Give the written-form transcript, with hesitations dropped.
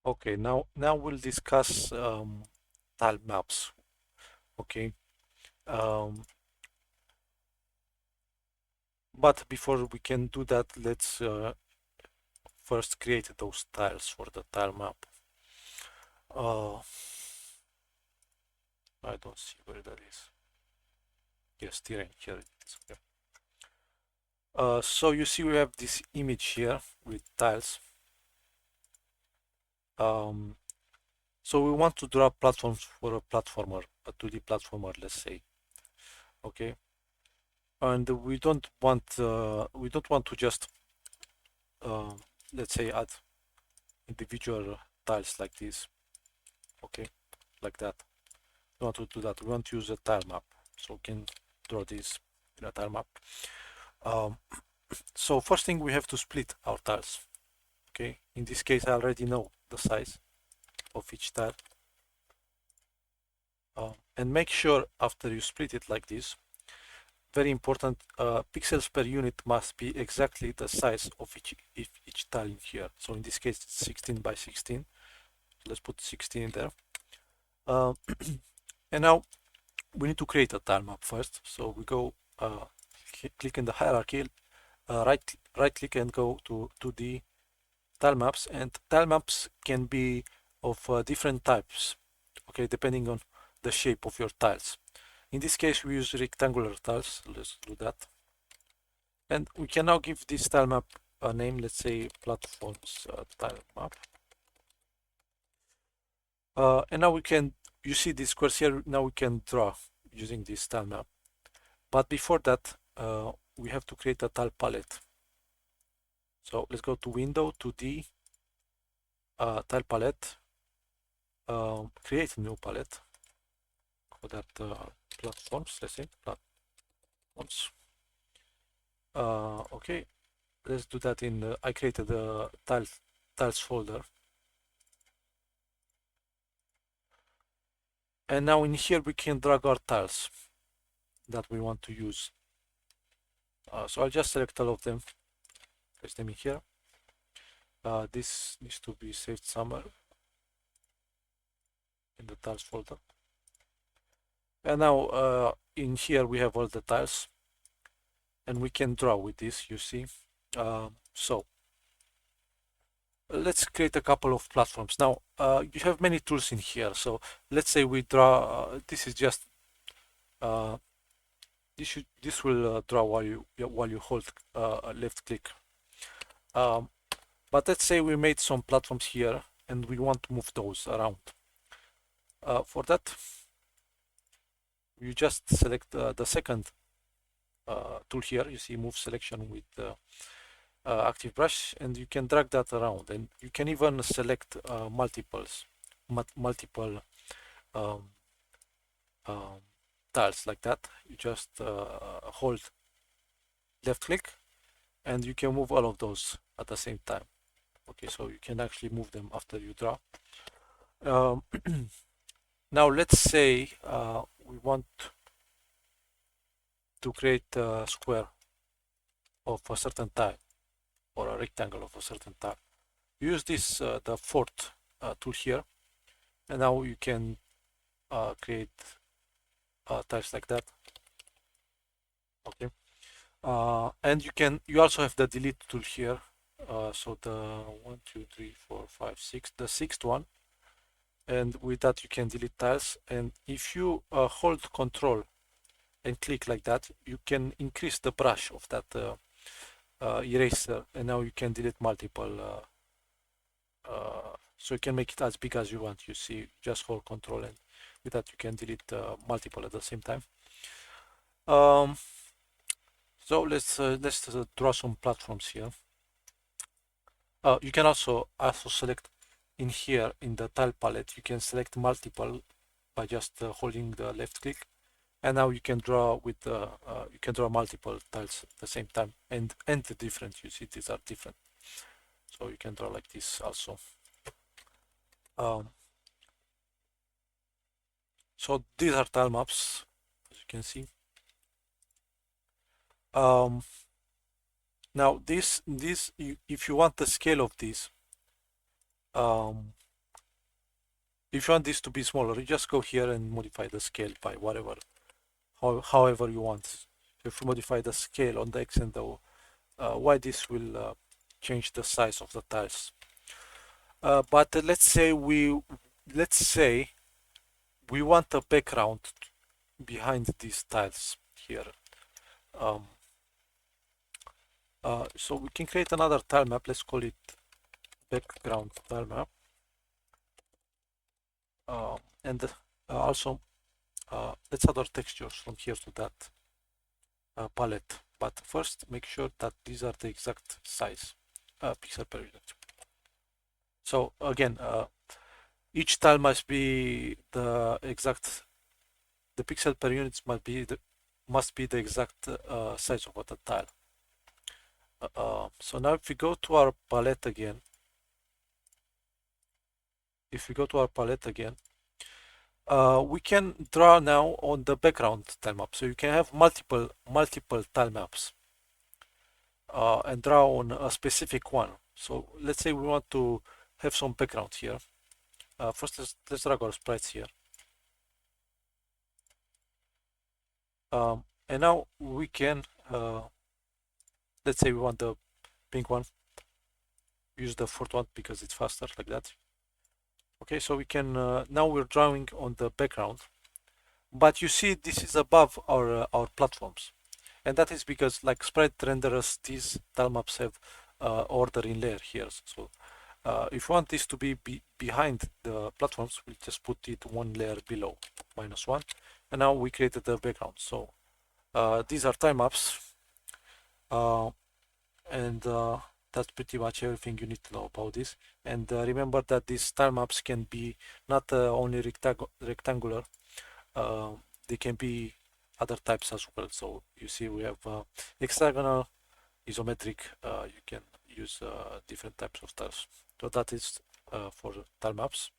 Okay, now we'll discuss tile maps. Okay, um, but before we can do that, let's first create those tiles for the tile map. Uh, I don't see where that is. Yes, terrain, here it is. Okay. So you see we have this image here with tiles. Um, so we want to draw platforms for a platformer, a 2D platformer, let's say. Okay, and we don't want to just uh, let's say add individual tiles like this. Okay, like that. We want to do that. We want to use a tile map, so we can draw this in a tile map. Um, so first thing we have to split our tiles. Okay, in this case I already know the size of each tile. And make sure after you split it like this, very important, pixels per unit must be exactly the size of each tile in here. So in this case it's 16 by 16. Let's put 16 in there. Uh, and now we need to create a tile map first. So we go click in the hierarchy, right click and go to 2D tile maps. And tile maps can be of different types, okay, depending on the shape of your tiles. In this case, we use rectangular tiles. Let's do that. And we can now give this tile map a name. Let's say platforms tile map. And now we can, you see these squares here, now we can draw using this tile map. But before that, we have to create a tile palette. So let's go to Window, 2D, tile palette, create a new palette. Call that platforms, let's say, platforms. Okay, let's do that in the, I created the tiles folder. And now in here we can drag our tiles that we want to use. So I'll just select all of them, place them in here. This needs to be saved somewhere in the tiles folder. And now in here we have all the tiles and we can draw with this, you see. So let's create a couple of platforms. Now you have many tools in here. So let's say we draw, this is just, this will draw while you hold left click. But let's say we made some platforms here and we want to move those around. For that, you just select the second tool here. You see move selection with active brush, and you can drag that around. And you can even select multiple um, um, tiles like that. You just hold left click and you can move all of those at the same time. Okay, so you can actually move them after you draw. Um, now let's say we want to create a square of a certain type or a rectangle of a certain type. Use this the fourth tool here, and now you can create tiles like that. Okay, and you also have the delete tool here. So the 1, 2, 3, 4, 5, 6, the sixth one, and with that you can delete tiles. And if you hold Control and click like that, you can increase the brush of that eraser, and now you can delete multiple. So you can make it as big as you want. You see, just hold Control, and with that you can delete multiple at the same time. So let's draw some platforms here. You can also select in here in the tile palette. You can select multiple by just holding the left click, and now you can draw with you can draw multiple tiles at the same time and the different. You see these are different, so you can draw like this also. So these are tile maps, as you can see. Now this if you want the scale of this, If you want this to be smaller, you just go here and modify the scale by whatever, however you want. If you modify the scale on the X and the Y, this will change the size of the tiles. But let's say we want a background behind these tiles here. So we can create another tile map. Let's call it background tile map. And also let's add our textures from here to that palette. But first, make sure that these are the exact size, pixel per unit. So again, each tile must be the pixel per unit must be the exact size of the tile. So now if we go to our palette again, we can draw now on the background tile map. So you can have multiple tile maps and draw on a specific one. So let's say we want to have some background here. First, let's drag our sprites here. And now we can, let's say we want the pink one. Use the fourth one because it's faster, like that. Okay, so we can, now we're drawing on the background. But you see, this is above our platforms. And that is because, like sprite renderers, these tile maps have order in layer here. So if you want this to be behind the platforms, we'll just put it one layer below, -1. And now we created the background. So these are tile maps. And that's pretty much everything you need to know about this. And remember that these tile maps can be not only rectangular, they can be other types as well. So you see we have hexagonal, isometric, you can use different types of tiles. So that is for tile maps.